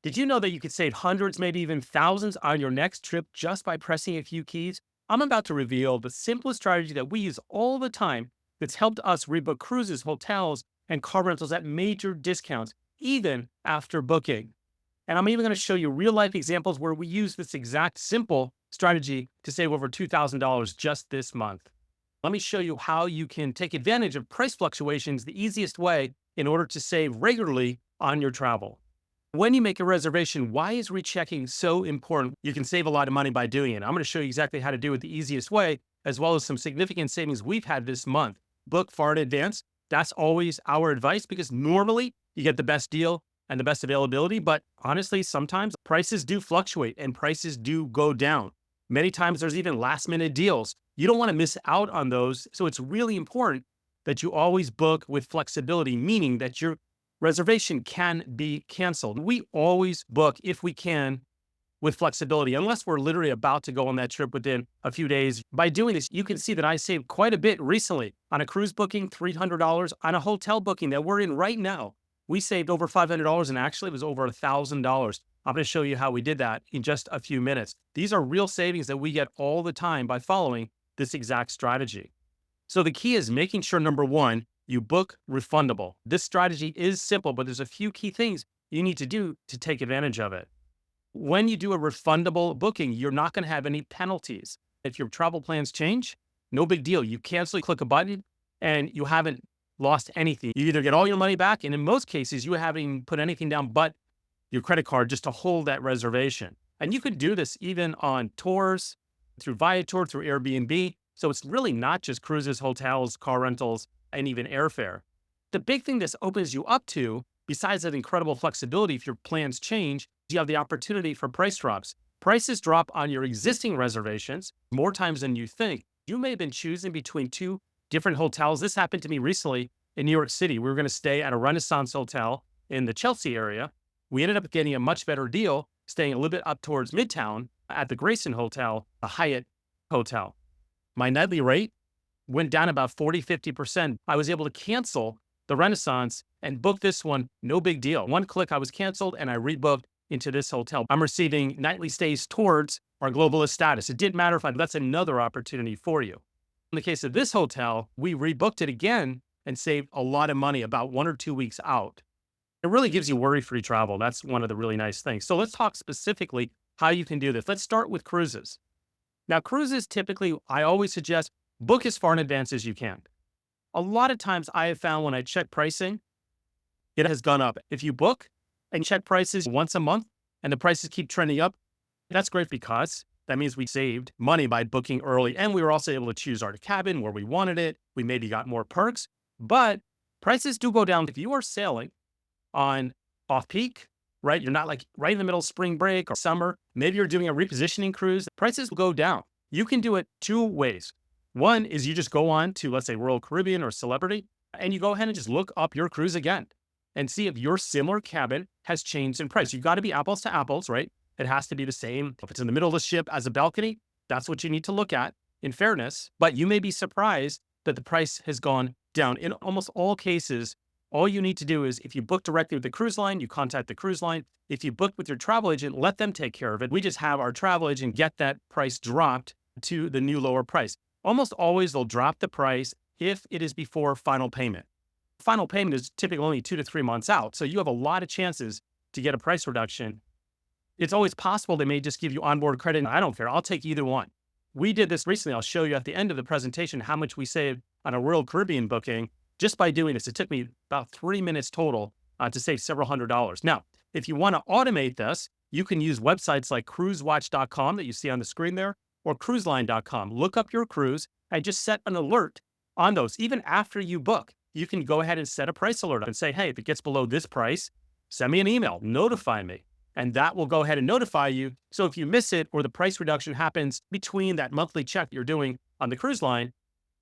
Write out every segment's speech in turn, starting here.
Did you know that you could save hundreds, maybe even thousands on your next trip just by pressing a few keys? I'm about to reveal the simplest strategy that we use all the time that's helped us rebook cruises, hotels, and car rentals at major discounts, even after booking. And I'm even going to show you real life examples where we use this exact simple strategy to save over $2,000 just this month. Let me show you how you can take advantage of price fluctuations the easiest way in order to save regularly on your travel. When you make a reservation, why is rechecking so important? You can save a lot of money by doing it. I'm going to show you exactly how to do it the easiest way, as well as some significant savings we've had this month. Book far in advance. That's always our advice because normally you get the best deal and the best availability. But honestly, sometimes prices do fluctuate and prices do go down. Many times there's even last minute deals. You don't want to miss out on those. So it's really important that you always book with flexibility, meaning that your reservation can be canceled. We always book, if we can, with flexibility, unless we're literally about to go on that trip within a few days. By doing this, you can see that I saved quite a bit recently on a cruise booking, $300, on a hotel booking that we're in right now. We saved over $500 and actually it was over $1,000. I'm going to show you how we did that in just a few minutes. These are real savings that we get all the time by following this exact strategy. So the key is making sure, number one, you book refundable. This strategy is simple, but there's a few key things you need to do to take advantage of it. When you do a refundable booking, you're not going to have any penalties. If your travel plans change, no big deal. You cancel, click a button, and you haven't lost anything. You either get all your money back, and in most cases, you haven't put anything down but your credit card just to hold that reservation. And you can do this even on tours, through Viator, through Airbnb. So it's really not just cruises, hotels, car rentals, and even airfare. The big thing this opens you up to, besides that incredible flexibility, if your plans change, you have the opportunity for price drops. Prices drop on your existing reservations more times than you think. You may have been choosing between two different hotels. This happened to me recently in New York City. We were going to stay at a Renaissance hotel in the Chelsea area. We ended up getting a much better deal, staying a little bit up towards Midtown at the Grayson Hotel, a Hyatt hotel. My nightly rate went down about 40–50%. I was able to cancel the Renaissance and book this one, no big deal. One click, I was canceled and I rebooked into this hotel. I'm receiving nightly stays towards our globalist status. It didn't matter if that's another opportunity for you. In the case of this hotel, we rebooked it again and saved a lot of money about 1 or 2 weeks out. It really gives you worry-free travel. That's one of the really nice things. So let's talk specifically how you can do this. Let's start with cruises. Now, cruises typically, I always suggest book as far in advance as you can. A lot of times I have found when I check pricing, it has gone up. If you book and check prices once a month and the prices keep trending up, that's great because that means we saved money by booking early. And we were also able to choose our cabin where we wanted it. We maybe got more perks, but prices do go down. If you are sailing on off peak, right? You're not like right in the middle of spring break or summer. Maybe you're doing a repositioning cruise. Prices will go down. You can do it two ways. One is you just go on to, let's say, Royal Caribbean or Celebrity, and you go ahead and just look up your cruise again and see if your similar cabin has changed in price. You've got to be apples to apples, right? It has to be the same. If it's in the middle of the ship as a balcony, that's what you need to look at in fairness. But you may be surprised that the price has gone down. In almost all cases, all you need to do is if you book directly with the cruise line, you contact the cruise line. If you book with your travel agent, let them take care of it. We just have our travel agent get that price dropped to the new lower price. Almost always they'll drop the price if it is before final payment. Final payment is typically only 2 to 3 months out. So you have a lot of chances to get a price reduction. It's always possible they may just give you onboard credit. I don't care. I'll take either one. We did this recently. I'll show you at the end of the presentation how much we saved on a Royal Caribbean booking just by doing this. It took me about 3 minutes total to save several $100s. Now, if you want to automate this, you can use websites like cruisewatch.com that you see on the screen there or cruiseline.com. Look up your cruise and just set an alert on those. Even after you book, you can go ahead and set a price alert and say, hey, if it gets below this price, send me an email, notify me. And that will go ahead and notify you. So if you miss it or the price reduction happens between that monthly check you're doing on the cruise line,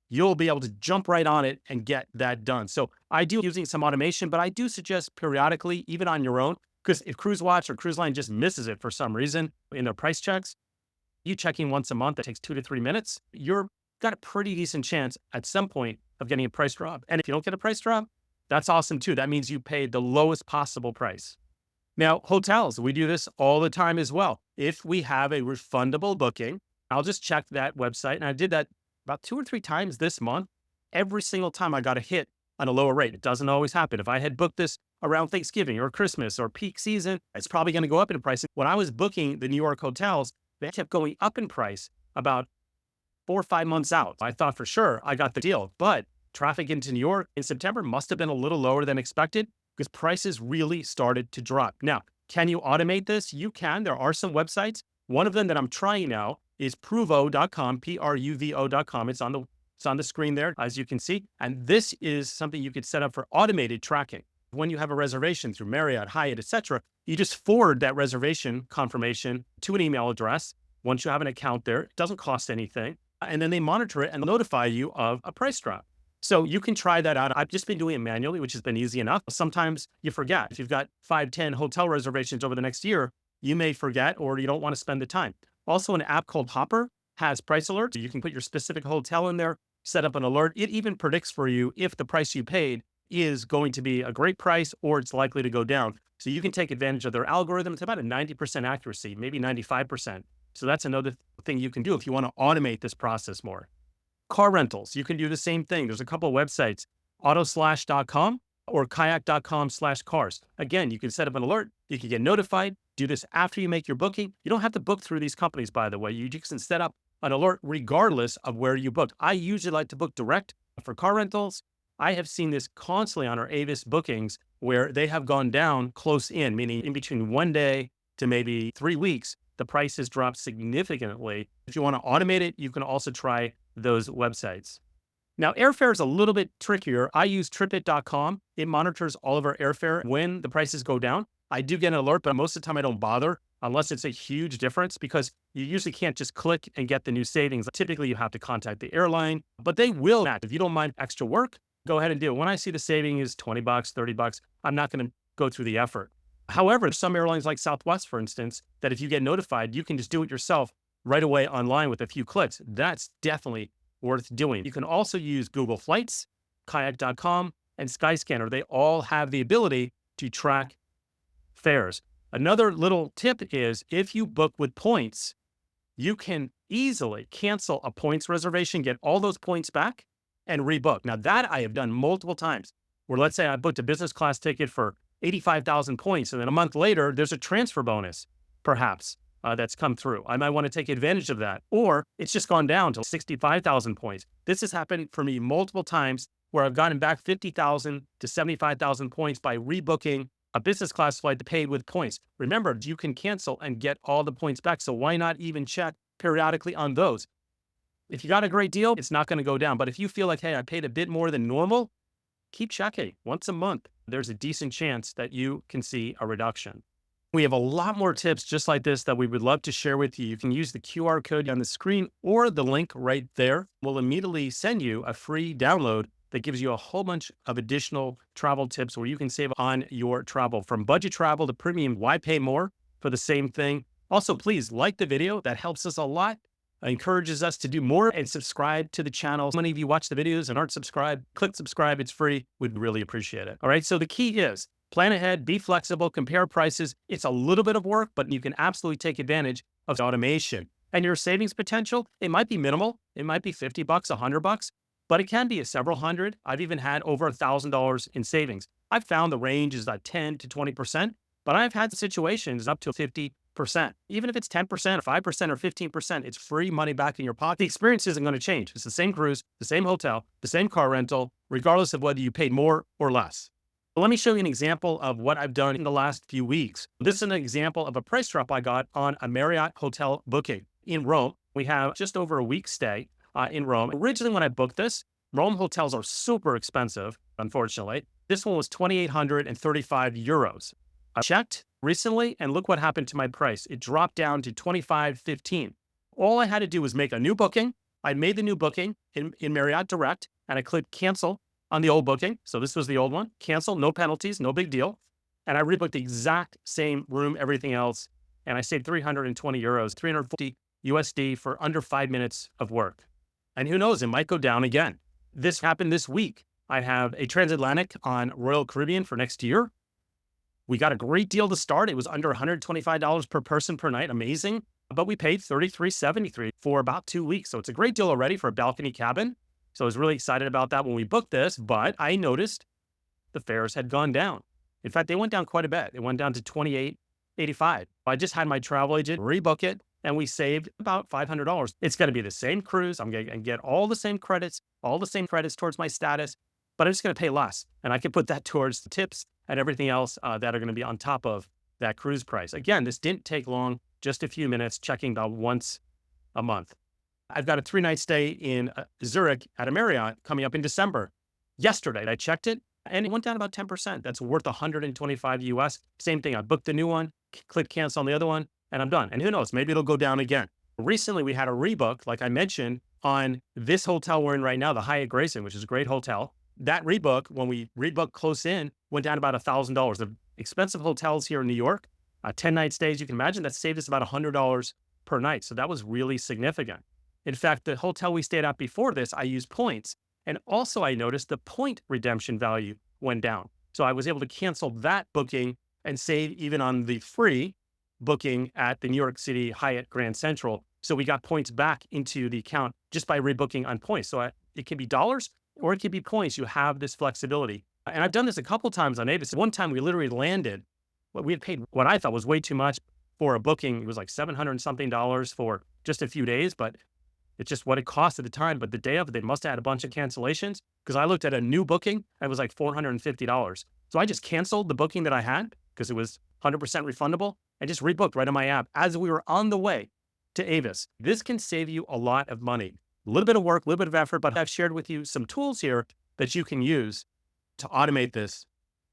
you'll be able to jump right on it and get that done. So I do using some automation, but I do suggest periodically, even on your own, because if Cruise Watch or Cruise Line just misses it for some reason in their price checks, you checking once a month, that takes 2 to 3 minutes, you're got a pretty decent chance at some point of getting a price drop. And if you don't get a price drop, that's awesome too. That means you paid the lowest possible price. Now, hotels, we do this all the time as well. If we have a refundable booking, I'll just check that website. And I did that about 2 or 3 times this month. Every single time I got a hit on a lower rate. It doesn't always happen. If I had booked this around Thanksgiving or Christmas or peak season, it's probably going to go up in price. When I was booking the New York hotels, they kept going up in price about 4 or 5 months out. I thought for sure I got the deal, but traffic into New York in September must have been a little lower than expected because prices really started to drop. Now, can you automate this? You can. There are some websites. One of them that I'm trying now is pruvo.com, Pruvo.com. It's on the screen there, as you can see. And this is something you could set up for automated tracking. When you have a reservation through Marriott, Hyatt, etc., you just forward that reservation confirmation to an email address. Once you have an account there, it doesn't cost anything. And then they monitor it and notify you of a price drop. So you can try that out. I've just been doing it manually, which has been easy enough. Sometimes you forget. If you've got 5, 10 hotel reservations over the next year, you may forget or you don't want to spend the time. Also, an app called Hopper has price alerts. You can put your specific hotel in there, set up an alert. It even predicts for you if the price you paid is going to be a great price or it's likely to go down. So you can take advantage of their algorithm. It's about a 90% accuracy, maybe 95%. So that's another thing you can do if you want to automate this process more. Car rentals, you can do the same thing. There's a couple of websites, autoslash.com or kayak.com/cars. Again, you can set up an alert. You can get notified. Do this after you make your booking. You don't have to book through these companies, by the way. You just can set up an alert regardless of where you booked. I usually like to book direct for car rentals. I have seen this constantly on our Avis bookings where they have gone down close in, meaning in between 1 day to maybe 3 weeks, the price has dropped significantly. If you want to automate it, you can also try those websites. Now, airfare is a little bit trickier. I use tripit.com. It monitors all of our airfare when the prices go down. I do get an alert, but most of the time I don't bother unless it's a huge difference because you usually can't just click and get the new savings. Typically, you have to contact the airline, but they will match. If you don't mind extra work, go ahead and do it. When I see the saving is $20, $30, I'm not going to go through the effort. However, some airlines like Southwest, for instance, that if you get notified, you can just do it yourself right away online with a few clicks. That's definitely worth doing. You can also use Google Flights, kayak.com, and Skyscanner. They all have the ability to track fares. Another little tip is if you book with points, you can easily cancel a points reservation, get all those points back, and rebook. Now that I have done multiple times, where let's say I booked a business class ticket for 85,000 points, and then a month later, there's a transfer bonus, perhaps, that's come through. I might want to take advantage of that. Or it's just gone down to 65,000 points. This has happened for me multiple times where I've gotten back 50,000 to 75,000 points by rebooking a business class flight paid with points. Remember, you can cancel and get all the points back. So why not even check periodically on those? If you got a great deal, it's not going to go down. But if you feel like, hey, I paid a bit more than normal, keep checking once a month. There's a decent chance that you can see a reduction. We have a lot more tips just like this that we would love to share with you. You can use the QR code on the screen or the link right there. We'll immediately send you a free download that gives you a whole bunch of additional travel tips where you can save on your travel. From budget travel to premium, why pay more for the same thing? Also, please like the video. That helps us a lot. Encourages us to do more, and subscribe to the channel. Many of you watch the videos and aren't subscribed. Click subscribe. It's free. We'd really appreciate it. All right. So the key is plan ahead, be flexible, compare prices. It's a little bit of work, but you can absolutely take advantage of automation. And your savings potential, it might be minimal. It might be $50, $100, but it can be a several hundred. I've even had over $1,000 in savings. I've found the range is like 10 to 20%, but I've had situations up to 50%. Even if it's 10% or 5% or 15%, it's free money back in your pocket. The experience isn't going to change. It's the same cruise, the same hotel, the same car rental, regardless of whether you paid more or less. But let me show you an example of what I've done in the last few weeks. This is an example of a price drop I got on a Marriott hotel booking in Rome. We have just over a week's stay in Rome. Originally, when I booked this, Rome hotels are super expensive, unfortunately. This one was 2,835 euros. I checked recently, and look what happened to my price. It dropped down to 25.15. All I had to do was make a new booking. I made the new booking in Marriott Direct, and I clicked cancel on the old booking. So this was the old one. Cancel, no penalties, no big deal. And I rebooked the exact same room, everything else. And I saved 320 euros, 340 USD for under 5 minutes of work. And who knows, it might go down again. This happened this week. I have a transatlantic on Royal Caribbean for next year. We got a great deal to start. It was under $125 per person per night. Amazing. But we paid $33.73 for about 2 weeks. So it's a great deal already for a balcony cabin. So I was really excited about that when we booked this, but I noticed the fares had gone down. In fact, they went down quite a bit. It went down to $28.85. I just had my travel agent rebook it, and we saved about $500. It's going to be the same cruise. I'm going to get all the same credits towards my status, but I'm just going to pay less. And I can put that towards the tips and everything else that are going to be on top of that cruise price. Again, this didn't take long, just a few minutes, checking about once a month. I've got a 3-night stay in Zurich at a Marriott coming up in December. Yesterday, I checked it and it went down about 10%. That's worth 125 US. Same thing. I booked the new one, click cancel on the other one, and I'm done. And who knows, maybe it'll go down again. Recently, we had a rebook, like I mentioned, on this hotel we're in right now, the Hyatt Grayson, which is a great hotel. That rebook, when we rebooked close in, went down about $1,000. The expensive hotels here in New York, 10-night stays, you can imagine that saved us about $100 per night. So that was really significant. In fact, the hotel we stayed at before this, I used points. And also I noticed the point redemption value went down. So I was able to cancel that booking and save even on the free booking at the New York City Hyatt Grand Central. So we got points back into the account just by rebooking on points. So it can be dollars or it can be points. You have this flexibility. And I've done this a couple times on Avis. One time we literally landed, we had paid what I thought was way too much for a booking. It was like $700 and something for just a few days, but it's just what it cost at the time. But the day of it, they must have had a bunch of cancellations because I looked at a new booking and it was like $450. So I just canceled the booking that I had because it was 100% refundable and just rebooked right on my app as we were on the way to Avis. This can save you a lot of money, a little bit of work, a little bit of effort, but I've shared with you some tools here that you can use to automate this.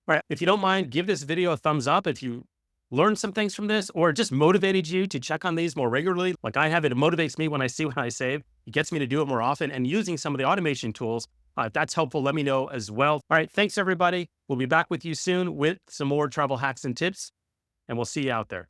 All right. If you don't mind, give this video a thumbs up if you learned some things from this or just motivated you to check on these more regularly. Like I have it, it motivates me when I see what I save. It gets me to do it more often and using some of the automation tools. If that's helpful, let me know as well. All right. Thanks, everybody. We'll be back with you soon with some more travel hacks and tips, and we'll see you out there.